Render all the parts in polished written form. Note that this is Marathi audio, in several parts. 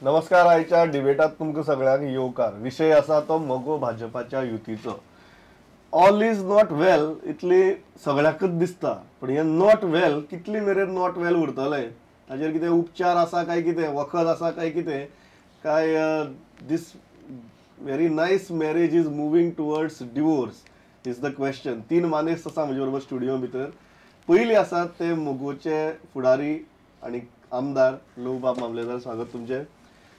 नमस्कार. आयच्या डिबेटात तुमकां सगळ्यांक येवकार. विशय आसा तो मोगो भाजपाच्या युतीचो. ऑल इज नॉट वेल इतली सगळ्याकच दिसता, पण हे नॉट वेल कितली मेरेन नॉट वेल उरतले ताजेर कितें उपचार आसा काय कितें, वखद आसा काय कितें, काय this very nice marriage is moving towards divorce is the question. 3 मानेस्त आसा म्हजे बरोबर स्टुडिओ भितर. पयली आसात ते मोगोचे फुडारी आणि आमदार लवबाब मामलेदार, स्वागत तुमचे.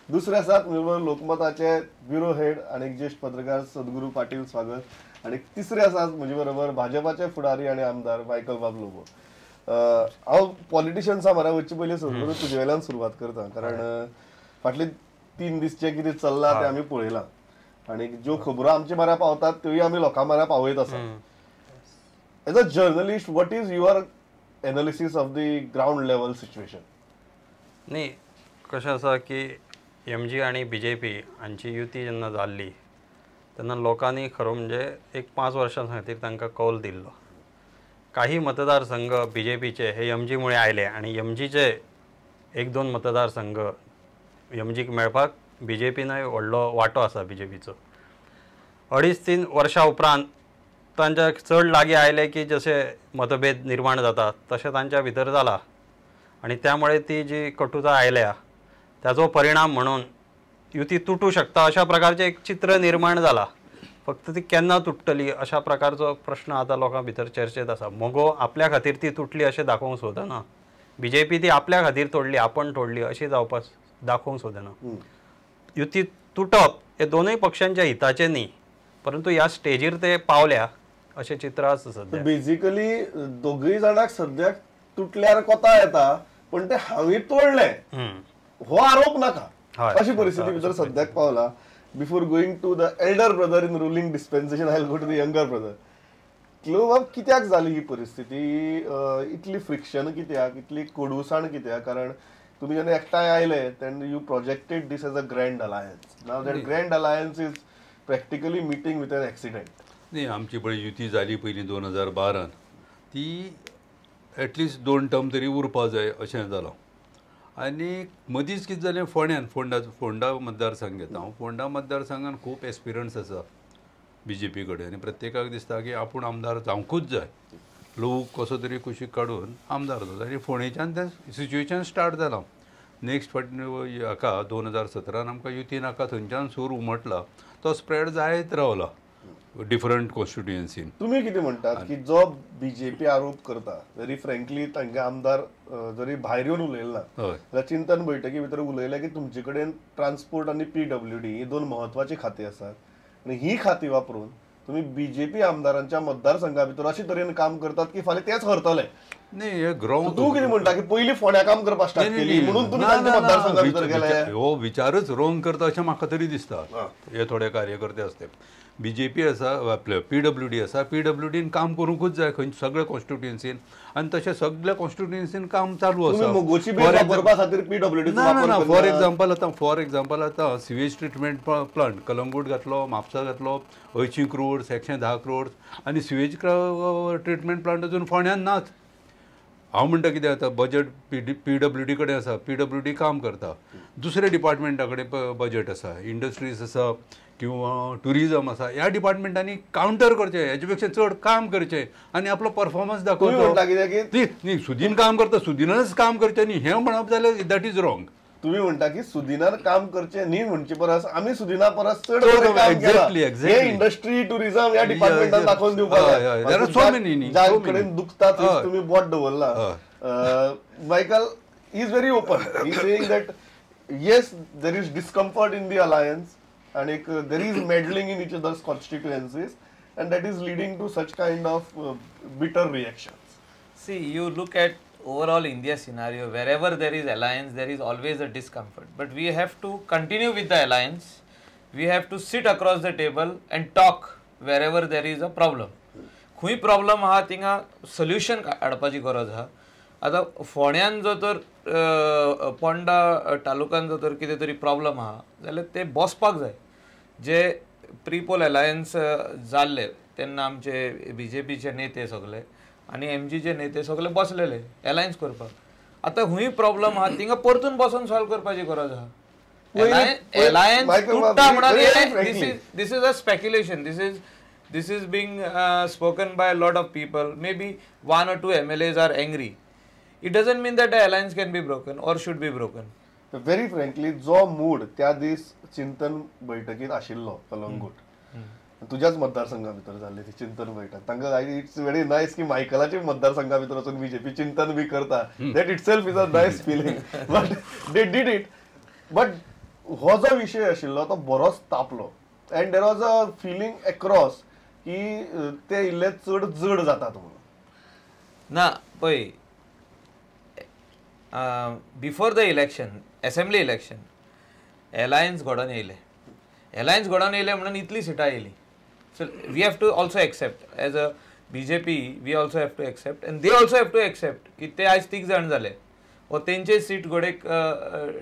दुसरे आसात म्हजे लोकमताचे ब्युरो हेड आणि ज्येष्ठ पत्रकार सद्गुरू पाटील, स्वागत. आणि तिसरे आसात म्हजे बरोबर भाजपाचे फुडारी आणि आमदार मायकल बाब लोबो. हांव पॉलिटिशियन्सा म्हऱ्या वच्चे पयलीं सद्गुरू तुजे वयल्यान सुरवात करता, कारण फाटले 3 दीस जे कितें चल्लां ते आमी पळयलां आणि ज्यो खबरो आमचे म्हऱ्या पावतात त्योय आमी लोकां म्हऱ्या पावयत आसा. As a journalist, what is your analysis of the ground level situation? न्ही, कशें आसा की MG आणि BJP हांची युती जेन्ना जाल्ली तेन्ना लोकांनी खरो म्हणजे एक 5 वर्सां खातीर तांकां कौल दिल्लो. काही मतदारसंघ BJPचे हे MG मुळे आयले आणि MGचे 1-2 मतदारसंघ MGक मेळपाक BJPनय व्हडलो वांटो आसा. BJPचो 2.5-3 वर्सां उपरांत तांच्या चड लागीं आयले की जसे मतभेद निर्माण जातात तशें तांच्या भितर जाला आणि त्यामुळे ती जी कटुता आयल्या त्याचो परिणाम म्हणून युती तुटू शकता अशा प्रकारचे एक चित्र निर्माण जाला. फक्त ती केन्ना तुटतली अशा प्रकारचो प्रश्न आता लोकां भितर चर्चेत आसा. मोगो आपल्या खातीर ती तुटली अशें दाखोवंक सोदना. BJP ती आपल्या खातीर तोडली, आपण तोडली अशी जावपाक दाखोवंक सोदना. युती तुटप हे दोनूय पक्षांच्या हिताचे न्ही, परंतु ह्या स्टेजीर ते पावल्या अशें चित्र आसा सध्या. बेसिकली दोगूय जाणांक सद्याक तुटल्यार कोता येता, पण ते हांवें तोडले हो आरोप नाका अशी परिस्थिती भितर सद्याक पावला. Before going to the elder brother in ruling dispensation, I will go to the younger brother. बाब, कित्याक जाली ही परिस्थिती? इतली फ्रिक्शन कित्याक, इतली कडूसाण कित्याक? कारण तुम्ही जेन्ना एकठांय आयले तेन्ना you projected this as a grand alliance. Now that grand alliance is practically meeting with an accident. न्ही, आमची पळय युती जाली पयलीं 2012 ती एटलिस्ट 2 टर्म तरी उरपा जाय अशें जालां. आनी मदींच कितें जालें, फोंडा मतदारसंघ घेता हांव. फोंडा मतदारसंघान खूब एक्सपिरियन्स आसा BJP कडेन आनी प्रत्येकाक दिसता की आपूण आमदार जावंकूच जाय. लोक कसो तरी कुशीक काडून आमदार जाता आनी फोंडेच्यान तें सिच्युएशन स्टार्ट जालां. नेक्स्ट फावटी हाका 2017 आमकां युती नाका थंयच्यान सूर उमटला. तो स्प्रेड जायत रावला डिफरंट कॉन्स्टिट्युएन्सीन. तुम्ही कितें म्हणटात की जो BJP आरोप करता, व्हेरी फ्रँकली तांचे आमदार जरी भायर येवन उलयला जाल्यार चिंतन बैठकी भितर उलयले की तुमचे कडेन ट्रान्सपोर्ट आणि PWD ही 2 महत्वाची खाती आसात आणि ही खाती वापरून तुम्ही BJP आमदारांच्या मतदारसंघा भितर अशे तरेन काम करतात की फाल्यां तेच हरतले. न्ही, हे ग्राउंड तूं कितें म्हणटा की पयलीं फोंड्या काम करपाक स्टार्ट केली म्हणून तुमी तांच्या मतदारसंघा भितर गेले? हो विचारच रॉंग करता अशें म्हाका तरी दिसता. हे थोडे कार्यकर्ते आसते. BJP आसा, आपले PWD आसा, PWDन काम करूंकूच जाय खंय सगळ्या कॉन्स्टिट्युएन्सीन आनी तशें सगळ्या कॉन्स्टिट्युएन्सीन काम चालू आसा. फॉर एक्झाम्पल आतां सिवेज ट्रिटमेंट प्लांट कलंगूट घातलो, म्हापसा घातलो, 80 crores 110 crores आनी सिवेज ट्रिटमेंट प्लांट अजून फोंड्यान नाच. हांव म्हणटा कितें जाता, बजट PWD कडेन आसा, PWD काम करता. दुसऱ्या डिपार्टमेंटा कडेन बजट आसा, इंडस्ट्रीज आसा किंवा टुरिजम आसा. ह्या डिपार्टमेंटांनी काउंटर करचें, हेचे पेक्षा चड काम करचें आनी आपलो परफॉर्मन्स दाखोवचो. न्ही, सुदीन काम करता, सुदिनानच काम करचें न्ही हें म्हणप जाल्यार दॅट इज रॉंग. तुम्ही म्हणटा की सुदिनान काम करचे न्ही म्हणचे परस आमी सुदिना परस चड इंडस्ट्री टुरिझम ह्या डिपार्टमेंटान दाखोवन दिवपाक ज्या कडेन दुखता तुम्ही बोट दवरला. Michael is very open. He saying that yes there is discomfort in the alliance and there is meddling in each other's constituencies and that is leading to such kind of bitter reactions. See, you look at overall India scenario, wherever there is alliance there is always a discomfort, but we have to continue with the alliance. We have to sit across the table and talk wherever there is a problem. खंय प्रॉब्लम आहा थिंगा सोल्युशन काडपाची गरज आहा. आता फोंड्यान जो तर पोंडा तालुक्यान जो तर कितें तरी प्रॉब्लम आहा जाल्यार ते बसपाक जाय. जे प्रीपोल अलायन्स जाल्ले तेन्ना आमचे BJPचे नेते सगळे आनी MGचे नेते सगळे बसलेले अलायन्स करपाक. आतां खंय प्रॉब्लम आहा थिंगा परतून बसून सॉल्व करपाची गरज आहा. alliance tutta म्हणून this is a speculation. This is being spoken by a lot of people. Maybe 1 or 2 MLAs are angry. It doesn't mean that the alliance can be broken or should be broken. Very frankly जो मूड त्या दीस चिंतन बैठकीत आशिल्लो कलंगूट तुझ्याच मतदारसंघा भितर जाल्ली ती चिंतन बैठक तांकां इट्स व्हेरी नायस की मायकलाच्या मतदारसंघा भितर वचून बीजेपी चिंतन बी करता that itself is a nice feeling but they did it but हो जो विशय आशिल्लो तो बरोच तापलो and there was a feeling across की ते इल्ले चड जड जातात म्हणून ना पळय before the election assembly election alliance घडोवन येयले म्हणून इतली सिटां येयली so we have to also accept as a BJP we also have to accept and they also have to accept की ते आयज 3 जाण जाले व तेंचे सीट घोडेक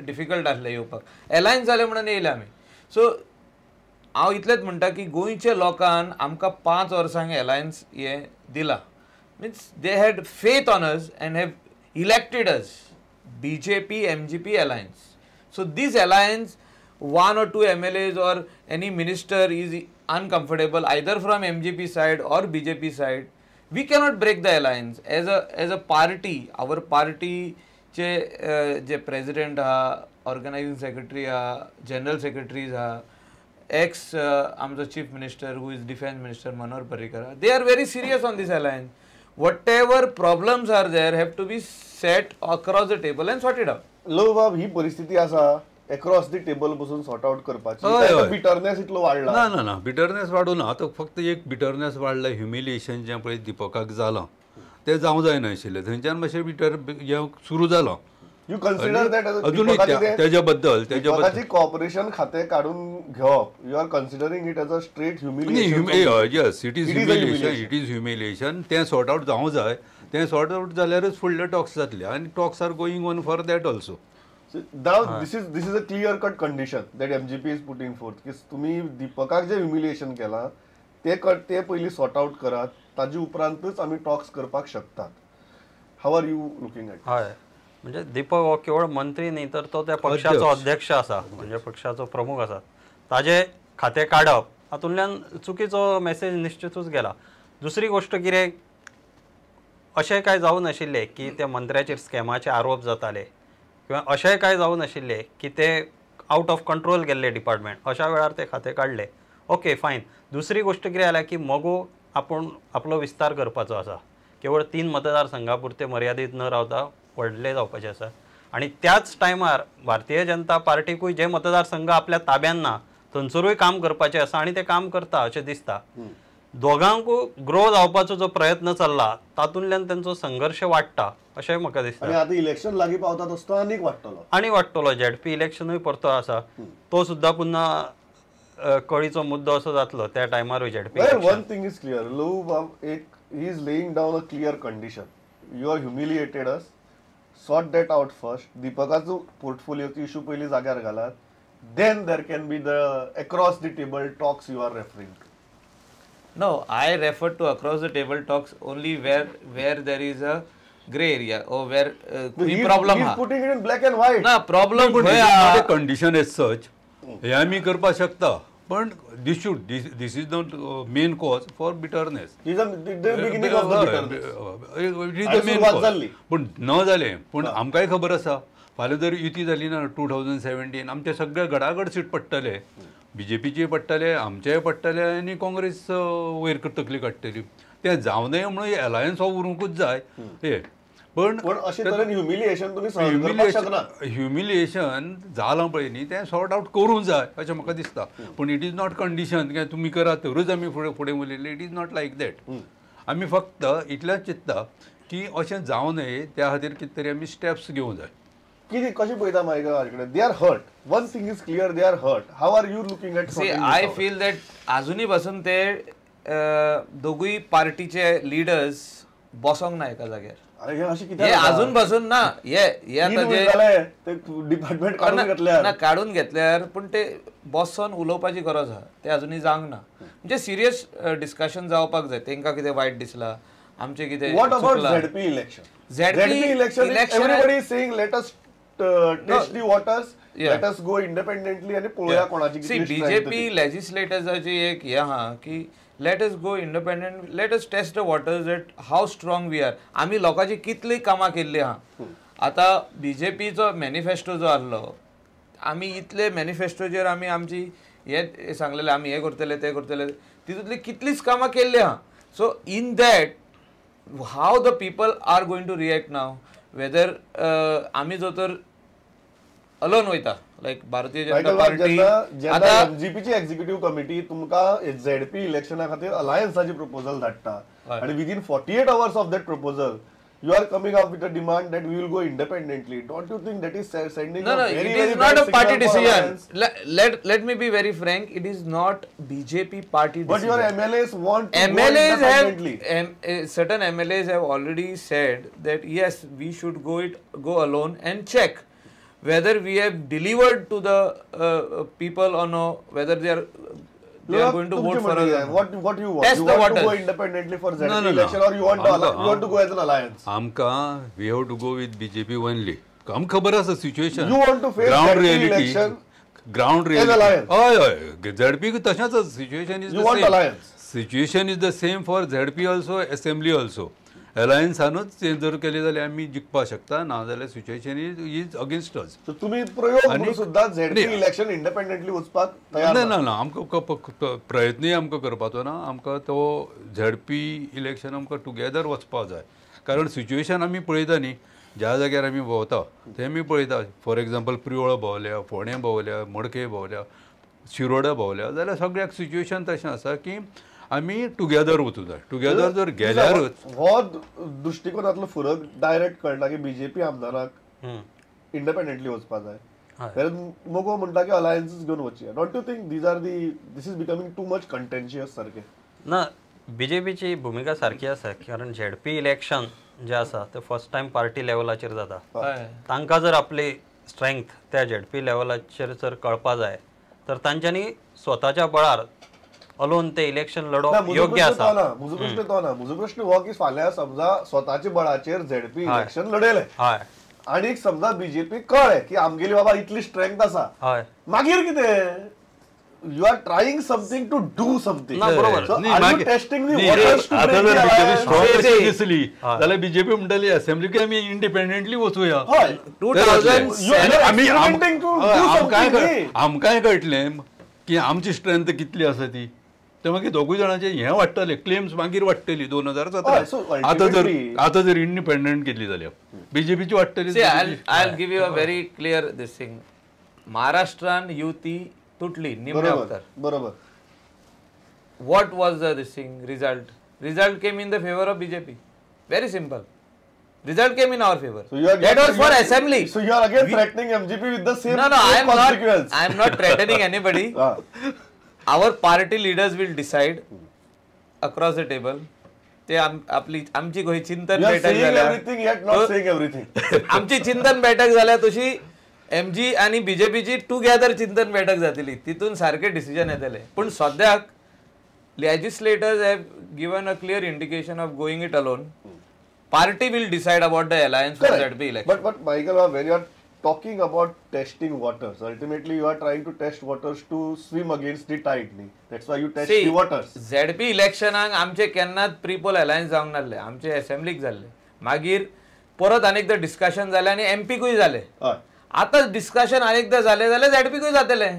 डिफिकल्ट आसले येवपाक अलायन्स जाले म्हणून येयले आमी सो हांव इतलेंच म्हणटा की गोंयच्या लोकांन आमकां 5 वर्सांक अलायन्स हे दिला means they had faith on us and have elected us BJP MGP alliance. So this alliance, 1 or 2 MLAs or any minister is uncomfortable either from MGP side or BJP side. We cannot break the alliance as a party. Our party जे president ha, organizing secretary ha, general secretaries ha, ex आमचो chief minister who is defense minister Manohar Parrikar, they are very serious on this alliance. Whatever problems are there have to be set across the table and sorted out. Low बाब ही परिस्थिती आसा अक्रॉस द टेबल बसून सॉर्ट आउट करपाची बिटरनेस इतलो वाडला ना बिटरनेस वाडून ना आतां फक्त एक बिटरनेस वाडला ह्युमिलिएशन जें पळय दिपकाक जालां तें जावं जायनाशिल्लें थंयच्यान मातशें बिटर हें सुरू जालां यू कन्सिडर दॅट अजूनय तेज्या बद्दल कॉर्पोरेशन खातें काडून घेवप you are considering it as a straight humiliation yes it is humiliation तें सॉर्ट आउट जावं जाय तें सॉर्ट आउट जाल्यारच फुडले टॉक्स जातले आनी talks are going on for that also now this is a clear cut condition that MGP is putting forth की तुम्ही दीपकाक जे ह्युमिलिएशन केलां ते पयलीं सॉर्ट आउट करात ताजे उपरांतच आमी टॉक्स करपाक शकतात how are you looking at हय म्हणजे दीपक हो केवळ मंत्री न्ही तर तो त्या पक्षाचो अध्यक्ष आसा म्हणजे पक्षाचो प्रमुख आसा ताजे खातें काडप हातूंतल्यान चुकीचो मेसेज निश्चितूच गेला दुसरी गोष्ट कितें अशें कांय जावं नाशिल्लें की त्या मंत्र्याचेर स्कॅमाचे आरोप जाताले किंवा अशेंय कांय जावं नाशिल्लें की ते आउट ऑफ कंट्रोल गेल्ले डिपार्टमेंट अशा वेळार ते खातें काडले ओके फायन दुसरी गोष्ट कितें जाल्या की मोगो आपूण आपलो विस्तार करपाचो आसा केवळ 3 मतदारसंघा पुरते मर्यादीत न रावता व्हडले जावपाचे आसा आनी त्याच टायमार भारतीय जनता पार्टीकूय जे मतदारसंघ आपल्या ताब्यान ना थंयसरूय काम करपाचें आसा आनी ते काम करता अशें दिसता दोगांकूय ग्रो जावपाचो जो प्रयत्न चल्ला तातूंतल्यान तांचो संघर्श वाडटा अशें म्हाका दिसता आनी आतां इलेक्शन लागीं पावता तसो आनीक वाडटलो ZP इलेक्शनूय परतो आसा तो सुद्दां पुन्हा कळीचो मुद्दो असो जातलो त्या टायमारूय ZP one thing is clear he is laying down a clear condition you are humiliated us sort that out first दीपकाचो पोर्टफोलियोचो इश्यू पयलीं जाग्यार घालात then there can be the across the table talks you are referring to No, I refer to across the table talks only where there is a gray area or where problem he's putting it in black and white. ना problem but not a condition as such. हे आमी करपाक शकता पण this is not main cause for bitterness. It is the beginning of the bitterness. It is the main cause. पण न जालें पण आमकांय खबर आसा फाल्यां जर युती जाली ना 2017 आमचे सगळे घडाघड सीट पडटले बीजेपीचे पडटले आमचेय पडटले आनी काँग्रेस वयर तकली काडटली तें जावं नये म्हणून अलायन्स हो उरूंकूच जाय हे पण अशें तरेन ह्युमिलिएशन तुमी सहन करपाक शकनात ह्युमिलिएशन जालां पळय न्ही तें सॉर्ट आउट करूं जाय अशें म्हाका दिसता पूण इट इज नॉट कंडिशन की तुमी करात तरच आमी फुडें उलयले it is not like that आमी फक्त इतलेंच चिंतता की अशें जावं नये त्या खातीर कितें तरी आमी स्टेप्स घेवंक जाय किती कशी पळयता Michael they are hurt one thing is clear they are hurt how are you looking at I feel that अजूनही पासून ते दोगूय पार्टीचे लिडर्स बसोंक ना एका जाग्यार अजून पासून ना डिपार्टमेंट काढून घेतल्यार पण ते बसून उलोवपाची गरज आहा ते अजूनही जावंक ना म्हणजे सिरियस डिस्कशन जावपाक जाय तेंकां कितें वायट दिसला आमचे कितें what about ZP election everybody is saying let us test the waters, let us go independently आणि पळोवया कोणाची सी बीजेपी लेजिस्लेटर्साची एक हे आहा की let us go independent, let us test the waters at how strong we are. आमी लोकांची कितली कामां केल्ली आहा. आता बीजेपीचो मॅनिफेस्टो जो आसलो, आमी इतले मॅनिफेस्टोचेर आमी आमची हे सांगलेले आमी हे करतले ते करतले, तितूंतली कितलीच कामां केल्ली आहा. So in that how the people are going to react now, whether आमी जो तर अलोन वयता लायक भारतीय जनता पार्टी. आता एमजीपीची एक्झिक्युटिव्ह कमिटी तुमकां झेडपी इलेक्शना खातीर अलायन्साची प्रपोजल धाडटा आणि within 48 hours of that proposal you are coming up with a demand that we will go independently. Don't you think that is sending no, very, it very is not a bad party signal for decision. alliance? Let me be very frank, it is not BJP party But decision. your MLAs want to MLAs go have independently. certain MLAs have already said that yes, we should go alone and check whether we have delivered to the people or no, whether they are going to vote for us. What you want? Test You the want to waters. go independently for ZP No. election, or you want to go as an alliance? आमकां we have to go with BJP only. आमकां खबर आसा situation. You want to face ground ZP reality, election ground as reality. alliance? हय झेडपी तशाच situation is You want alliance? Situation is the same for ZP also, assembly also. अलायन्सानूच जर केले जाल्यार आमी जिखपाक शकता, ना जाल्यार situation is against us. So तुम्ही प्रयोग म्हणून सुद्धा ZP इलेक्शन इंडिपेंडेंटली वचपाक तयार ना ना आमकां प्रयत्नूय आमकां करपाचो ना. आमकां तो झेडपी इलेक्शन आमकां टुगेदर वचपाक जाय. कारण सिच्युएशन आमी पळयता न्ही, ज्या जाग्यार आमी भोंवता थंय आमी पळयता. फॉर एग्जाम्पल प्रियोळा भोंवल्या, फोंड्या भोंवल्या, मडके भोंवल्या, शिरोडा भोंवल्या, जाल्यार सगळ्याक सिच्युएशन तशें आसा की आमी टुगेदर वचूं जाय. टुगेदर जर गेल्यारूच हो दृष्टिकोनातलो फरक डायरेक्ट कळटा की बीजेपी आमदाराक इंडिपेंडेंटली वचपाक जाय, मोगो म्हणटा की अलायन्सीस घेवन वचया. Don't you think this is becoming too much contentious सारकें? ना, बीजेपीची भूमिका सारखी आसा. कारण झेडपी इलेक्शन जे आसा ते फर्स्ट टायम पार्टी लेवलाचेर जाता. तांकां जर आपली स्ट्रेंथ त्या झेडपी लेवलाचेर जर कळपा जाय तर तांच्यांनी स्वताच्या बळार अलोन ते इलेक्शन लडोवप योग्य आसा. म्हजो प्रश्न तो ना. म्हजो प्रश्न हो की फाल्यां समजा स्वताच्या बळाचेर झेडपी इलेक्शन लडयलें आणि समजा बीजेपी कळ्ळें की आमगेली बाबा इतली स्ट्रेंथ आसा, मागीर कितें? You are trying something to do something. बरोबर. So are you testing the waters to आता break जर the बीजेपी alliance? स्ट्रॉंग कशी दिसली जाल्यार बीजेपी म्हणटली असेंब्लीक आमी इंडिपेंडेंटली वचूया. हय. आमी experimenting to do something. आमकांय कळटलें की आमची स्ट्रेंथ कितली आसा ती. ते मागीर दोगूय जाणांचे हे वाडटले, क्लेम्स मागीर वाडटली 2017. आता जर इंडिपेंडंट केली जाल्यार बीजेपीची वाडटली. I'll give you a very clear this thing. महाराष्ट्रान युती तुटली निमण्या उत्तर. बरोबर. What was this thing result? Result came in the favor of BJP. Very simple. Result came in our favor. So you are that was for assembly. So you are again threatening MGP with the same No, consequence. I am not threatening anybody. Our party leaders will decide across the table. ते आमची गोंय चिंतन बैठक जाल्या. Everything yet not saying everything. आमची चिंतन बैठक जाल्या तशी MG आणि बीजेपीची टुगेदर चिंतन बैठक जातली. तितून सारखे डिसिजन येतले. पण सद्याक legislators have given a clear indication of going it alone. Party will decide about the alliance for ZP election. But Michael, when you are talking about testing waters, ultimately you are trying to test waters to swim against the tide. That's why you test the waters. ZP इलेक्शनाक आमचे केन्नाच प्रीपोल अलायन्स जावंक नासले. आमचे असेंब्लीक जाल्ले, मागीर परत अनेकदा डिस्कशन जाले आनी एमपीकूय जाले. आता डिस्कशन अनेकदा जाले जाल्यार झेडपीकूय जातले.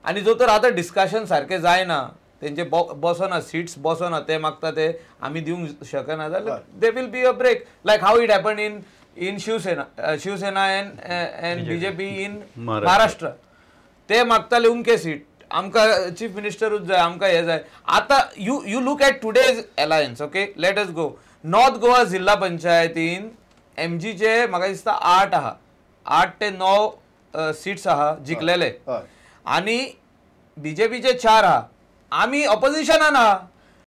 आणि जो तर आता डिस्कशन सारखे जायना, तेंचे बसना सीट्स बसना, ते मागता ते आमी दिवंक शकना जाल्यार they will be a break, like how it happen in Shivsena and BJP in Maharashtra. ते मागताले उमके सीट, आमकां चीफ मिनिस्टरूच जाय, आमकां हे जाय. आता you look at today's alliance. Okay, late us go. North Goa जिल्हा पंचायतीन एमजीचे म्हाका दिसता 8 आहा, 8 ते 9 सीट्स आहा जिखलेले, आणि बीजेपीचे 4 आहा. आमी ऑपोजिशनान आहा.